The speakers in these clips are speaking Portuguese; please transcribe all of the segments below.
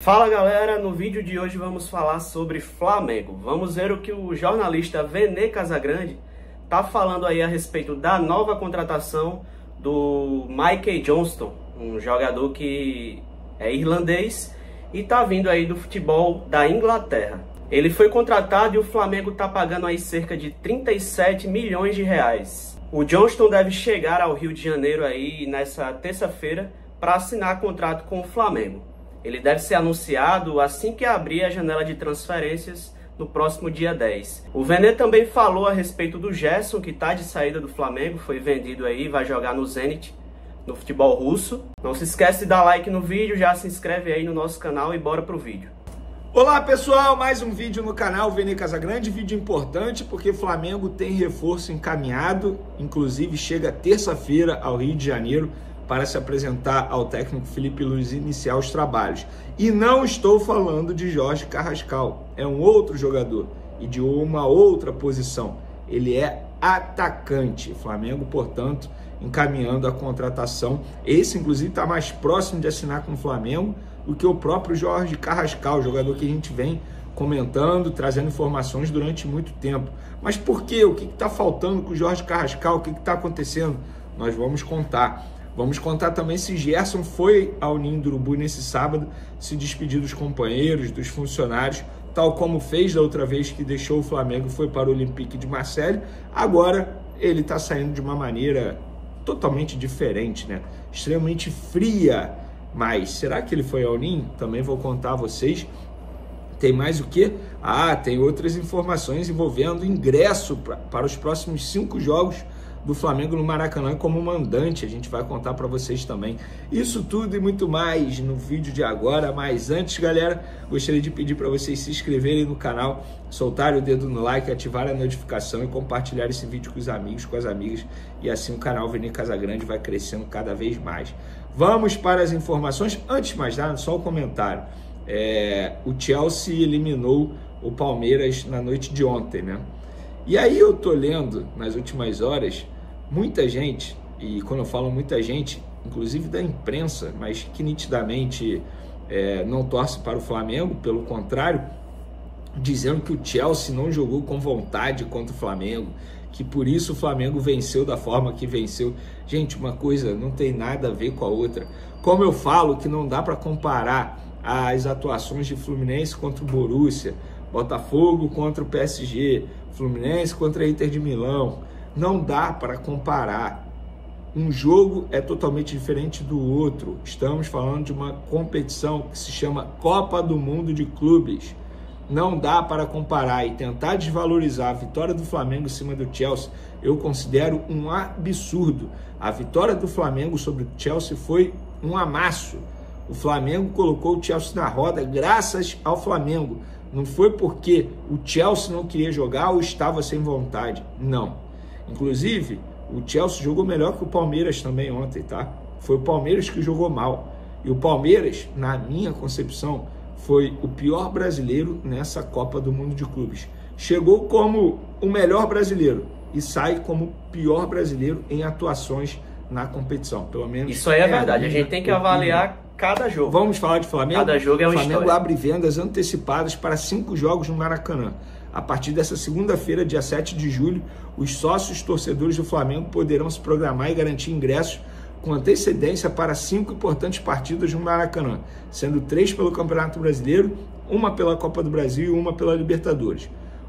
Fala galera, no vídeo de hoje vamos falar sobre Flamengo. Vamos ver o que o jornalista Vene Casagrande tá falando aí a respeito da nova contratação do Michael Johnston, um jogador que é irlandês e tá vindo aí do futebol da Inglaterra. Ele foi contratado e o Flamengo tá pagando aí cerca de 37 milhões de reais. O Johnston deve chegar ao Rio de Janeiro aí nessa terça-feira para assinar contrato com o Flamengo. Ele deve ser anunciado assim que abrir a janela de transferências no próximo dia 10. O Vene também falou a respeito do Gerson, que está de saída do Flamengo, foi vendido aí, vai jogar no Zenit, no futebol russo. Não se esquece de dar like no vídeo, já se inscreve aí no nosso canal e bora pro vídeo. Olá pessoal, mais um vídeo no canal Vene Casagrande, vídeo importante porque o Flamengo tem reforço encaminhado, inclusive chega terça-feira ao Rio de Janeiro para se apresentar ao técnico Felipe Luiz e iniciar os trabalhos. E não estou falando de Jorge Carrascal, é um outro jogador e de uma outra posição. Ele é atacante. Flamengo, portanto, encaminhando a contratação. Esse, inclusive, está mais próximo de assinar com o Flamengo do que o próprio Jorge Carrascal, jogador que a gente vem comentando, trazendo informações durante muito tempo. Mas por quê? O que está faltando com o Jorge Carrascal? O que está acontecendo? Nós vamos contar. Vamos contar também se Gerson foi ao Ninho do Urubu nesse sábado, se despedir dos companheiros, dos funcionários, tal como fez da outra vez que deixou o Flamengo e foi para o Olympique de Marseille. Agora ele está saindo de uma maneira totalmente diferente, né? Extremamente fria. Mas será que ele foi ao Ninho? Também vou contar a vocês. Tem mais o quê? Tem outras informações envolvendo ingresso para os próximos 5 jogos do Flamengo no Maracanã como mandante. A gente vai contar para vocês também. Isso tudo e muito mais no vídeo de agora. Mas antes, galera, gostaria de pedir para vocês se inscreverem no canal, soltarem o dedo no like, ativarem a notificação e compartilhar esse vídeo com os amigos, com as amigas. E assim o canal Vene Casagrande vai crescendo cada vez mais. Vamos para as informações. Antes de mais nada, só um comentário. O Chelsea eliminou o Palmeiras na noite de ontem, né? E aí eu tô lendo nas últimas horas muita gente, e quando eu falo muita gente, inclusive da imprensa, mas que nitidamente não torce para o Flamengo, pelo contrário, dizendo que o Chelsea não jogou com vontade contra o Flamengo, que por isso o Flamengo venceu da forma que venceu. Gente, uma coisa não tem nada a ver com a outra. Como eu falo que não dá para comparar as atuações de Fluminense contra o Borussia, Botafogo contra o PSG, Fluminense contra a Inter de Milão, não dá para comparar. Um jogo é totalmente diferente do outro. Estamos falando de uma competição que se chama Copa do Mundo de Clubes. Não dá para comparar e tentar desvalorizar a vitória do Flamengo em cima do Chelsea. Eu considero um absurdo. A vitória do Flamengo sobre o Chelsea foi um amasso. O Flamengo colocou o Chelsea na roda graças ao Flamengo. Não foi porque o Chelsea não queria jogar ou estava sem vontade. Não. Inclusive, o Chelsea jogou melhor que o Palmeiras também ontem, tá? Foi o Palmeiras que jogou mal. E o Palmeiras, na minha concepção, foi o pior brasileiro nessa Copa do Mundo de Clubes. Chegou como o melhor brasileiro e sai como o pior brasileiro em atuações na competição. Pelo menos isso aí é verdade. A gente tem que avaliar cada jogo. Vamos falar de Flamengo? Cada jogo é uma Flamengo história. abre vendas antecipadas para 5 jogos no Maracanã. A partir dessa segunda-feira, dia 7 de julho, os sócios torcedores do Flamengo poderão se programar e garantir ingressos com antecedência para 5 importantes partidas no Maracanã, sendo 3 pelo Campeonato Brasileiro, 1 pela Copa do Brasil e 1 pela Libertadores.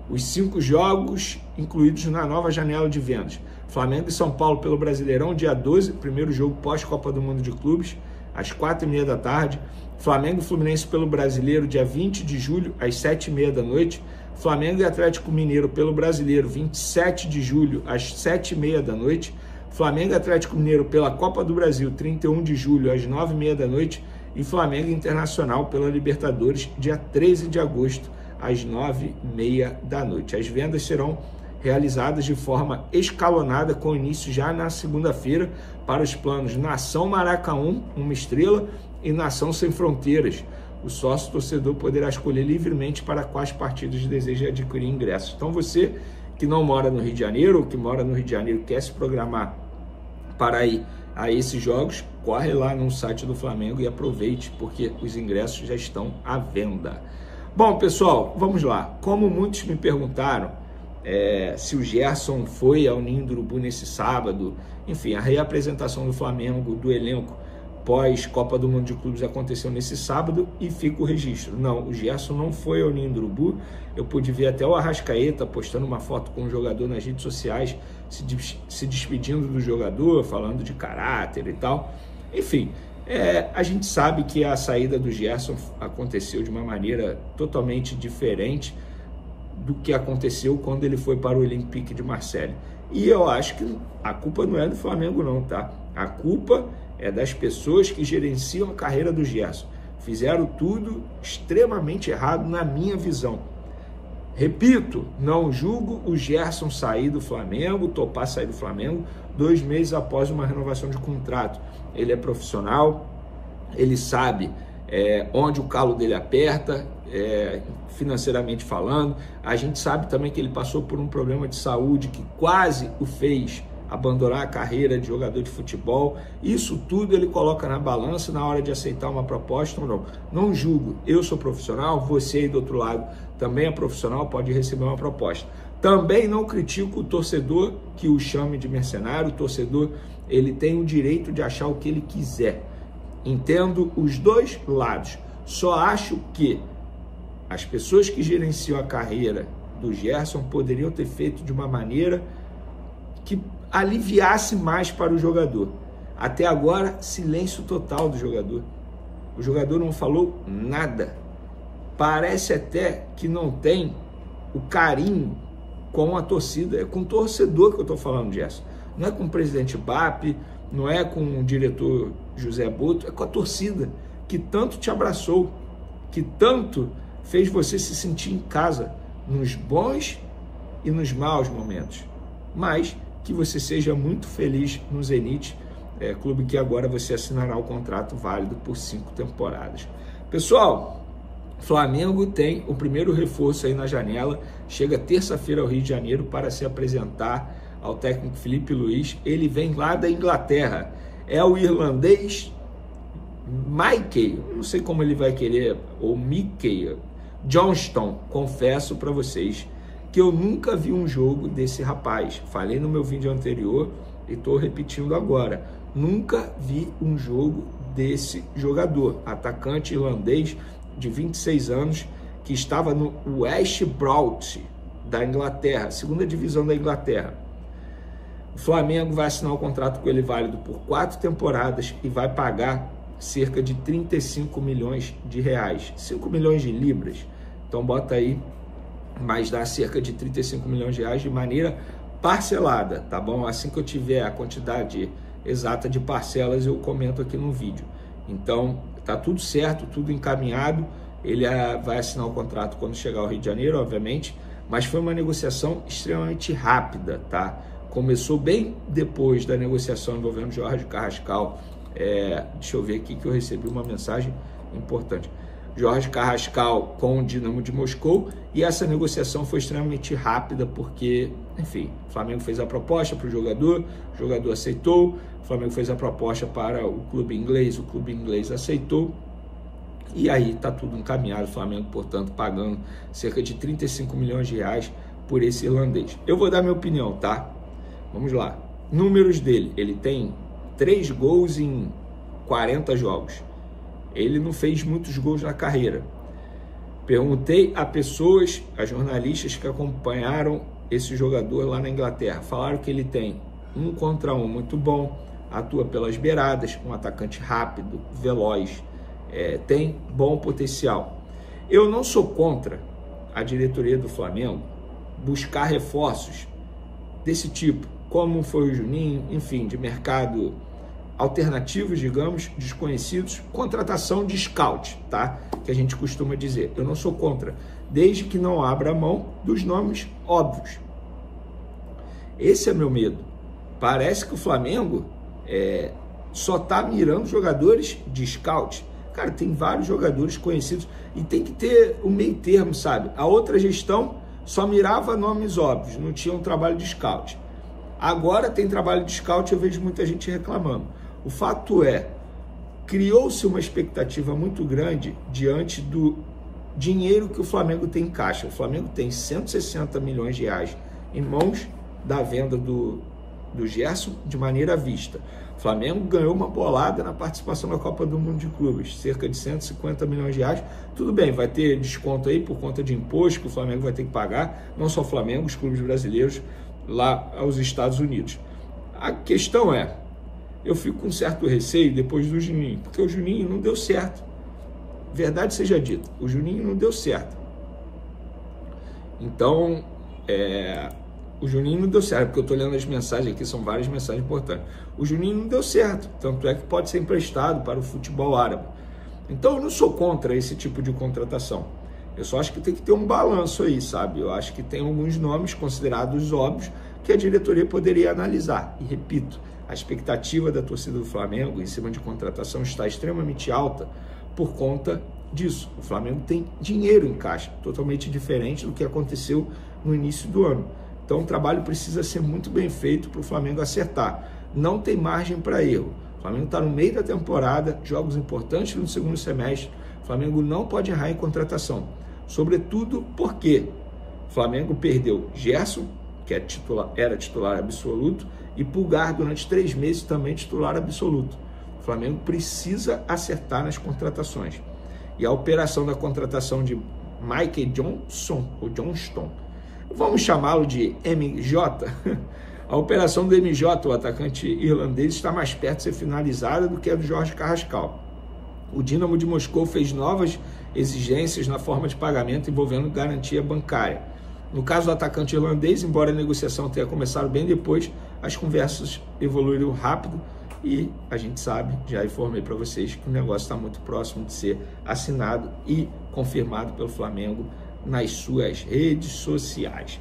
Os 5 jogos incluídos na nova janela de vendas. Flamengo e São Paulo pelo Brasileirão, dia 12, primeiro jogo pós-Copa do Mundo de Clubes, às 4h30 da tarde. Flamengo e Fluminense pelo Brasileiro, dia 20 de julho, às 7h30 da noite. Flamengo e Atlético Mineiro pelo Brasileiro, 27 de julho, às 7h30 da noite. Flamengo e Atlético Mineiro pela Copa do Brasil, 31 de julho, às 9h30 da noite. E Flamengo Internacional pela Libertadores, dia 13 de agosto, às 9h30 da noite. As vendas serão realizadas de forma escalonada, com início já na segunda-feira para os planos Nação Maracanã, 1 estrela, e Nação Sem Fronteiras. O sócio torcedor poderá escolher livremente para quais partidas deseja adquirir ingressos. Então você que não mora no Rio de Janeiro ou que mora no Rio de Janeiro quer se programar para ir a esses jogos, corre lá no site do Flamengo e aproveite, porque os ingressos já estão à venda. Bom, pessoal, vamos lá. Como muitos me perguntaram se o Gerson foi ao Ninho do Urubu nesse sábado, enfim, a reapresentação do Flamengo, do elenco pós-Copa do Mundo de Clubes aconteceu nesse sábado e fica o registro. Não, o Gerson não foi ao Ninho do Urubu. Eu pude ver até o Arrascaeta postando uma foto com o jogador nas redes sociais, se despedindo do jogador, falando de caráter e tal. Enfim, a gente sabe que a saída do Gerson aconteceu de uma maneira totalmente diferente do que aconteceu quando ele foi para o Olympique de Marseille. E eu acho que a culpa não é do Flamengo não, tá? A culpa é das pessoas que gerenciam a carreira do Gerson. Fizeram tudo extremamente errado na minha visão. Repito, não julgo o Gerson sair do Flamengo, topar sair do Flamengo 2 meses após uma renovação de contrato. Ele é profissional, ele sabe onde o calo dele aperta, financeiramente falando. A gente sabe também que ele passou por um problema de saúde que quase o fez abandonar a carreira de jogador de futebol. Isso tudo ele coloca na balança na hora de aceitar uma proposta ou não. Não julgo, eu sou profissional, você aí do outro lado também é profissional, pode receber uma proposta. Também não critico o torcedor que o chame de mercenário. O torcedor, ele tem o direito de achar o que ele quiser. Entendo os dois lados. Só acho que as pessoas que gerenciam a carreira do Gerson poderiam ter feito de uma maneira que aliviasse mais para o jogador. Até agora, silêncio total do jogador. O jogador não falou nada. Parece até que não tem o carinho com a torcida. É com o torcedor que eu estou falando, Gerson. Não é com o presidente BAP, não é com o diretor José Boto, é com a torcida que tanto te abraçou, que tanto fez você se sentir em casa, nos bons e nos maus momentos. Mas que você seja muito feliz no Zenit, clube que agora você assinará o contrato válido por 5 temporadas. Pessoal, Flamengo tem o primeiro reforço aí na janela, chega terça-feira ao Rio de Janeiro para se apresentar ao técnico Felipe Luiz. Ele vem lá da Inglaterra, é o irlandês Michael, não sei como ele vai querer, ou Mickey Johnston. Confesso para vocês que eu nunca vi um jogo desse rapaz. Falei no meu vídeo anterior e estou repetindo agora. Nunca vi um jogo desse jogador. Atacante irlandês de 26 anos que estava no West Brom da Inglaterra, segunda divisão da Inglaterra. O Flamengo vai assinar o contrato com ele válido por 4 temporadas e vai pagar cerca de 35 milhões de reais, 5 milhões de libras. Então bota aí, mas dá cerca de 35 milhões de reais de maneira parcelada, tá bom? Assim que eu tiver a quantidade exata de parcelas, eu comento aqui no vídeo. Então, tá tudo certo, tudo encaminhado. Ele vai assinar o contrato quando chegar ao Rio de Janeiro, obviamente, mas foi uma negociação extremamente rápida, tá? Começou bem depois da negociação envolvendo Jorge Carrascal. Deixa eu ver aqui que eu recebi uma mensagem importante. Jorge Carrascal com o Dinamo de Moscou, e essa negociação foi extremamente rápida porque, enfim, o Flamengo fez a proposta para o jogador aceitou, o Flamengo fez a proposta para o clube inglês aceitou, e aí está tudo encaminhado. O Flamengo, portanto, pagando cerca de 35 milhões de reais por esse irlandês. Eu vou dar minha opinião, tá? Vamos lá. Números dele, ele tem 3 gols em 40 jogos. Ele não fez muitos gols na carreira. Perguntei a pessoas, a jornalistas que acompanharam esse jogador lá na Inglaterra. Falaram que ele tem 1 contra 1 muito bom, atua pelas beiradas, um atacante rápido, veloz, tem bom potencial. Eu não sou contra a diretoria do Flamengo buscar reforços desse tipo, como foi o Juninho, enfim, de mercado alternativos, digamos, desconhecidos, contratação de scout, tá? Que a gente costuma dizer. Eu não sou contra, desde que não abra mão dos nomes óbvios. Esse é meu medo. Parece que o Flamengo só tá mirando jogadores de scout. Cara, tem vários jogadores conhecidos e tem que ter um meio termo, sabe? A outra gestão só mirava nomes óbvios, não tinha um trabalho de scout. Agora tem trabalho de scout, eu vejo muita gente reclamando. O fato é, criou-se uma expectativa muito grande diante do dinheiro que o Flamengo tem em caixa. O Flamengo tem 160 milhões de reais em mãos da venda do Gerson de maneira à vista. O Flamengo ganhou uma bolada na participação na Copa do Mundo de Clubes, cerca de 150 milhões de reais. Tudo bem, vai ter desconto aí por conta de imposto que o Flamengo vai ter que pagar, não só o Flamengo, os clubes brasileiros lá aos Estados Unidos. A questão é, eu fico com um certo receio depois do Juninho, porque o Juninho não deu certo. Verdade seja dita, o Juninho não deu certo. Então, o Juninho não deu certo, porque eu estou lendo as mensagens aqui, são várias mensagens importantes. O Juninho não deu certo, tanto é que pode ser emprestado para o futebol árabe. Então eu não sou contra esse tipo de contratação. Eu só acho que tem que ter um balanço aí, sabe? Eu acho que tem alguns nomes considerados óbvios que a diretoria poderia analisar. E repito, a expectativa da torcida do Flamengo em cima de contratação está extremamente alta por conta disso. O Flamengo tem dinheiro em caixa, totalmente diferente do que aconteceu no início do ano. Então o trabalho precisa ser muito bem feito para o Flamengo acertar. Não tem margem para erro. O Flamengo está no meio da temporada, jogos importantes no segundo semestre. O Flamengo não pode errar em contratação. Sobretudo porque o Flamengo perdeu Gerson, que era titular absoluto, e Pulgar durante 3 meses também titular absoluto. O Flamengo precisa acertar nas contratações. E a operação da contratação de Mike Johnson, ou Johnston, vamos chamá-lo de MJ, a operação do MJ, o atacante irlandês, está mais perto de ser finalizada do que a do Jorge Carrascal. O Dinamo de Moscou fez novas exigências na forma de pagamento envolvendo garantia bancária. No caso do atacante irlandês, embora a negociação tenha começado bem depois, as conversas evoluíram rápido e a gente sabe, já informei para vocês, que o negócio está muito próximo de ser assinado e confirmado pelo Flamengo nas suas redes sociais.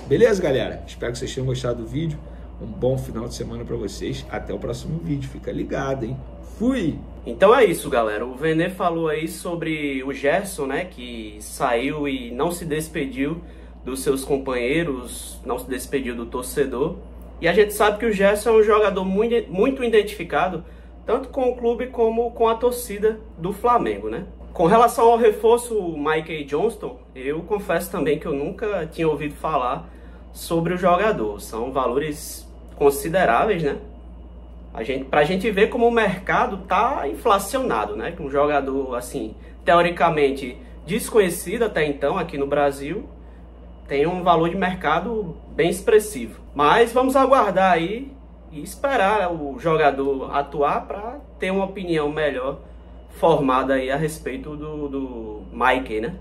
Beleza, galera? Espero que vocês tenham gostado do vídeo. Um bom final de semana para vocês. Até o próximo vídeo. Fica ligado, hein? Fui! Então é isso, galera. O Vene falou aí sobre o Gerson, né? Que saiu e não se despediu dos seus companheiros, não se despediu do torcedor. E a gente sabe que o Gerson é um jogador muito identificado, tanto com o clube como com a torcida do Flamengo, né? Com relação ao reforço Mike Johnston, eu confesso também que eu nunca tinha ouvido falar sobre o jogador. São valores consideráveis, né? Pra gente ver como o mercado tá inflacionado, né? Que um jogador, assim, teoricamente desconhecido até então aqui no Brasil, tem um valor de mercado bem expressivo. Mas vamos aguardar aí e esperar o jogador atuar para ter uma opinião melhor formada aí a respeito do Mike, né?